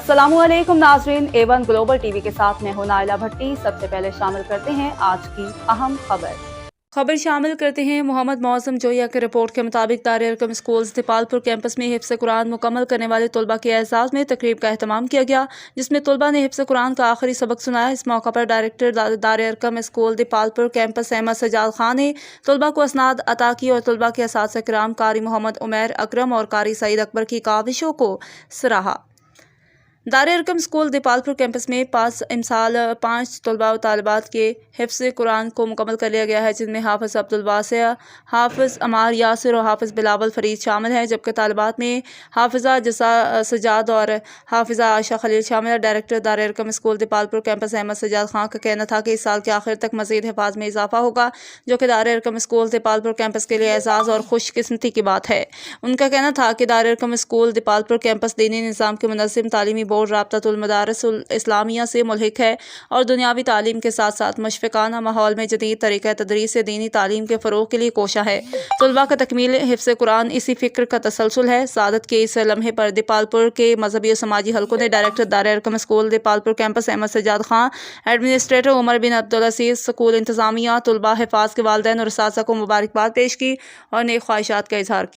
अस्सलामु अलैकुम नाज़रीन, A1 ग्लोबल टीवी के साथ मैं हूं नाइला भट्टी। सबसे पहले शामिल करते हैं आज की अहम खबर शामिल करते हैं। मोहम्मद मौसम जोया की रिपोर्ट के मुताबिक दारुल अरकम स्कूल्स दीपालपुर कैंपस में हिफ्ज़ कुरान मुकम्मल करने वाले तलबा के एजाज़ में तकरीब का एहतमाम किया गया, जिसमें तलबा ने हिफ्ज़ कुरान का आखिरी सबक सुनाया। इस मौका पर director Darul Arqam school Dipalpur campus Ahmad Sajjad Khan ने तलबा को असनाद अता की और तलबा के असातिज़ा किराम कारी मोहम्मद उमैर अकरम और कारी सईद अकबर की काविशों को सराहा। दारुल अरकम स्कूल दीपालपुर कैंपस में 5 तलबा और तालिबात के हिफ्ज़ कुरान को मुकम्मल कर लिया गया है, जिनमें हाफ़िज़ अब्दुल वासिअ, हाफ़िज़ अमार यासिर और हाफ़िज़ बिलावल फरीद शामिल हैं, जबकि तालिबात में हाफ़िज़ा जसा सजाद और हाफ़िज़ा आयशा खलील शामिल है। Director Darul Arqam school Dipalpur campus Ahmad Sajjad Khan का कहना था कि इस साल के आखिर तक मज़ीद हिफाज में इजाफा होगा, जो कि दारुल अरकम स्कूल दीपालपुर कैंपस के लिए एजाज़ और खुशकिस्मती की बात है। उनका कहना था कि दारुल अरकम स्कूल दीपालपुर कैंपस दीनी निज़ाम के मुनज़्ज़म तालीमी बोर्ड राब्तातुल मदारिसुल इस्लामिया से मुल्हिक है और दुनियावी तालीम के साथ साथ मशफ़क़ाना माहौल में जदीद तरीक़ा तदरीस से दीनी तालीम के फ़रोग़ के लिए कोशा है। तलबा का तकमील हिफ्ज़ कुरान इसी फ़िक्र का तसलसल है। सादत के इस लम्हे पर दीपालपुर के मजहबी और समाजी हलकों ने director Darul Arqam school Dipalpur campus Ahmad Sajjad Khan, administrator Umar bin Abdul Aziz, school इंतज़ामिया, तलबा, हिफ़ाज़ के वालिदैन और असातिज़ा को मुबारकबाद पेश की और नेक ख्वाहिशात का इज़हार किया।